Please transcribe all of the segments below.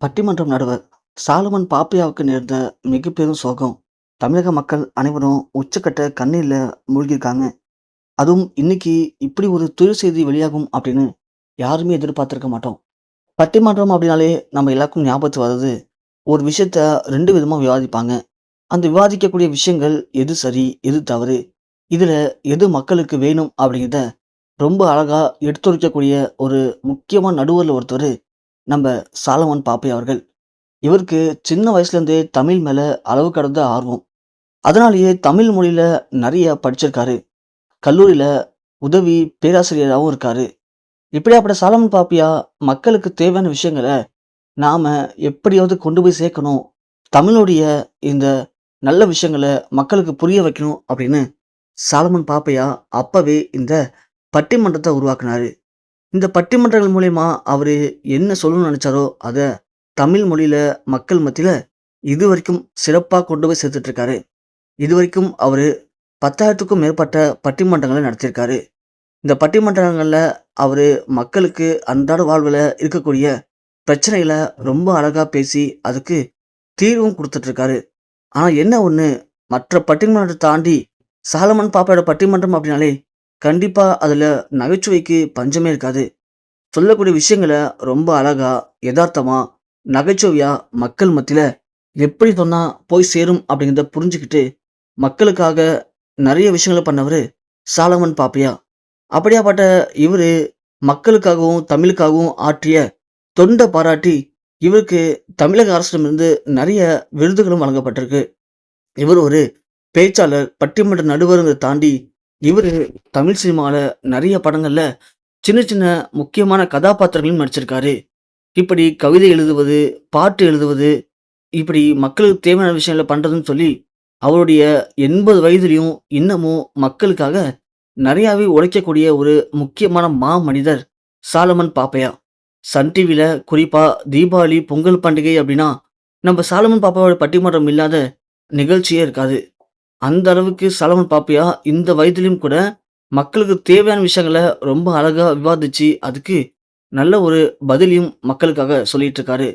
பட்டிமன்றம் நடுவர் சாலமன் பாப்பையாவுக்கு நேர்ந்த மிகப்பெரும் சோகம். தமிழக மக்கள் அனைவரும் உச்சக்கட்ட கண்ணீர்ல மூழ்கியிருக்காங்க. அதுவும் இன்னைக்கு இப்படி ஒரு துயர் செய்தி வெளியாகும் அப்படின்னு யாருமே எதிர்பார்த்திருக்க மாட்டோம். பட்டிமன்றம் அப்படின்னாலே நம்ம எல்லாருக்கும் ஞாபகத்துக்கு வர்றது ஒரு விஷயத்த ரெண்டு விதமா விவாதிப்பாங்க. அந்த விவாதிக்கக்கூடிய விஷயங்கள் எது சரி எது தவறு, இதுல எது மக்களுக்கு வேணும் அப்படிங்கிறத ரொம்ப அழகா எடுத்துரைக்கக்கூடிய ஒரு முக்கியமான நடுவர்ல ஒருத்தர் நம்ம சாலமன் பாப்பை அவர்கள். இவருக்கு சின்ன வயசுலேருந்தே தமிழ் மேல அளவு கடந்த ஆர்வம். அதனாலேயே தமிழ் மொழியில நிறைய படிச்சிருக்காரு. கல்லூரியில உதவி பேராசிரியராகவும் இருக்காரு. இப்படியாப்பட்ட சாலமன் பாப்பையா மக்களுக்கு தேவையான விஷயங்கள நாம எப்படியாவது கொண்டு போய் சேர்க்கணும். தமிழுடைய இந்த நல்ல விஷயங்கள மக்களுக்கு புரிய வைக்கணும் அப்படின்னு சாலமன் பாப்பையா அப்பவே இந்த பட்டிமன்றத்தை உருவாக்குனாரு. இந்த பட்டிமன்றங்கள் மூலியமா அவரு என்ன சொல்லணும்னு நினைச்சாரோ அத தமிழ் மொழியில மக்கள் மத்தியில இதுவரைக்கும் சிறப்பா கொண்டு போய் சேர்த்துட்டு இருக்காரு. இதுவரைக்கும் அவரு 10,000க்கும் மேற்பட்ட பட்டிமன்றங்களை நடத்தியிருக்காரு. இந்த பட்டிமன்றங்கள்ல அவரு மக்களுக்கு அன்றாட வாழ்வுல இருக்கக்கூடிய பிரச்சனைகளை ரொம்ப அழகா பேசி அதுக்கு தீர்வும் கொடுத்துட்டு இருக்காரு. ஆனா என்ன ஒண்ணு, மற்ற பட்டிமன்றத்தை தாண்டி சாலமன் பாப்பையோட பட்டிமன்றம் அப்படின்னாலே கண்டிப்பா அதுல நகைச்சுவைக்கு பஞ்சமே இருக்காது. சொல்லக்கூடிய விஷயங்களை ரொம்ப அழகா, யதார்த்தமா, நகைச்சுவையா மக்கள் மத்தியில எப்படி சொன்னா போய் சேரும் அப்படிங்கிறத புரிஞ்சுக்கிட்டு மக்களுக்காக நிறைய விஷயங்களை பண்ணவரு சாலமன் பாப்பையா. அப்படியாப்பட்ட இவரு மக்களுக்காகவும் தமிழுக்காகவும் ஆற்றிய தொண்டை பாராட்டி இவருக்கு தமிழக அரசிடமிருந்து நிறைய விருதுகளும் வழங்கப்பட்டிருக்கு. இவர் ஒரு பேச்சாளர், பட்டிமன்ற நடுவருங்கிறத தாண்டி இவரு தமிழ் சினிமால நிறைய படங்கள்ல சின்ன சின்ன முக்கியமான கதாபாத்திரங்களையும் நடிச்சிருக்காரு. இப்படி கவிதை எழுதுவது, பாட்டு எழுதுவது, இப்படி மக்களுக்கு தேவையான விஷயங்கள பண்றதுன்னு சொல்லி அவருடைய 80 வயதிலும் இன்னமும் மக்களுக்காக நிறையாவே உழைக்கக்கூடிய ஒரு முக்கியமான மனிதர் சாலமன் பாப்பையா. சன் டிவில குறிப்பா தீபாவளி, பொங்கல் பண்டிகை அப்படின்னா நம்ம சாலமன் பாப்பாவோட பட்டிமன்றம் இல்லாத நிகழ்ச்சியே இருக்காது. அந்த அளவுக்கு சாலமன் பாப்பையா இந்த வயதிலும் கூட மக்களுக்கு தேவையான விஷயங்கள ரொம்ப அழகா விவாதிச்சு அதுக்கு நல்ல ஒரு பதிலையும் மக்களுக்காக சொல்லிட்டு இருக்காரு.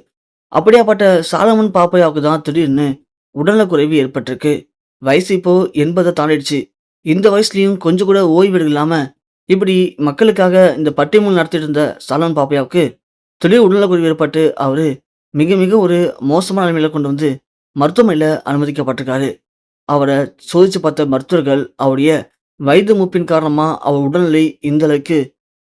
அப்படியாப்பட்ட சாலமன் பாப்பையாவுக்கு தான் திடீர்னு உடல்நலக்குறைவு ஏற்பட்டிருக்கு. வயசு இப்போ 80 தாண்டிடுச்சு. இந்த வயசுலயும் கொஞ்சம் கூட ஓய்வு இல்லாம இப்படி மக்களுக்காக இந்த பட்டிமன்றம் நடத்திட்டு இருந்த சாலமன் பாப்பையாவுக்கு திடீர் உடல்நலக்குறைவு ஏற்பட்டு அவரு மிக மிக ஒரு மோசமான நிலைமையில கொண்டு வந்து மருத்துவமனையில அனுமதிக்கப்பட்டிருக்காரு. அவரை சோதிச்சு பார்த்த மருத்துவர்கள் அவருடைய வயது மூப்பின் காரணமா அவர் உடல்நிலை இந்த அளவுக்கு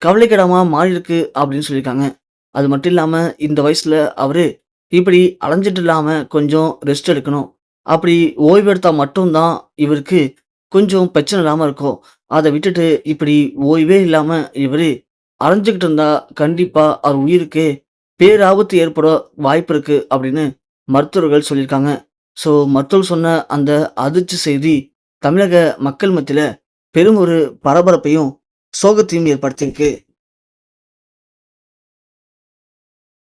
கவலைக்கிடமா மாறி இருக்கு அப்படின்னு சொல்லியிருக்காங்க. அது மட்டும் இல்லாம இந்த வயசுல அவரு இப்படி அலைஞ்சிட்டு இல்லாம கொஞ்சம் ரெஸ்ட் எடுக்கணும். அப்படி ஓய்வு எடுத்தா மட்டும்தான் இவருக்கு கொஞ்சம் பிரச்சனை இல்லாம இருக்கும். அதை விட்டுட்டு இப்படி ஓய்வே இல்லாம இவரு அலைஞ்சுக்கிட்டு இருந்தா கண்டிப்பா அவர் உயிருக்கு பேராபத்து ஏற்பட வாய்ப்பு இருக்கு அப்படின்னு மருத்துவர்கள் சொல்லியிருக்காங்க. ஸோ மருத்துவர் சொன்ன அந்த அதிர்ச்சி செய்தி தமிழக மக்கள் மத்தியில பெரும் ஒரு பரபரப்பையும் சோகத்தையும் ஏற்படுத்தியிருக்கு.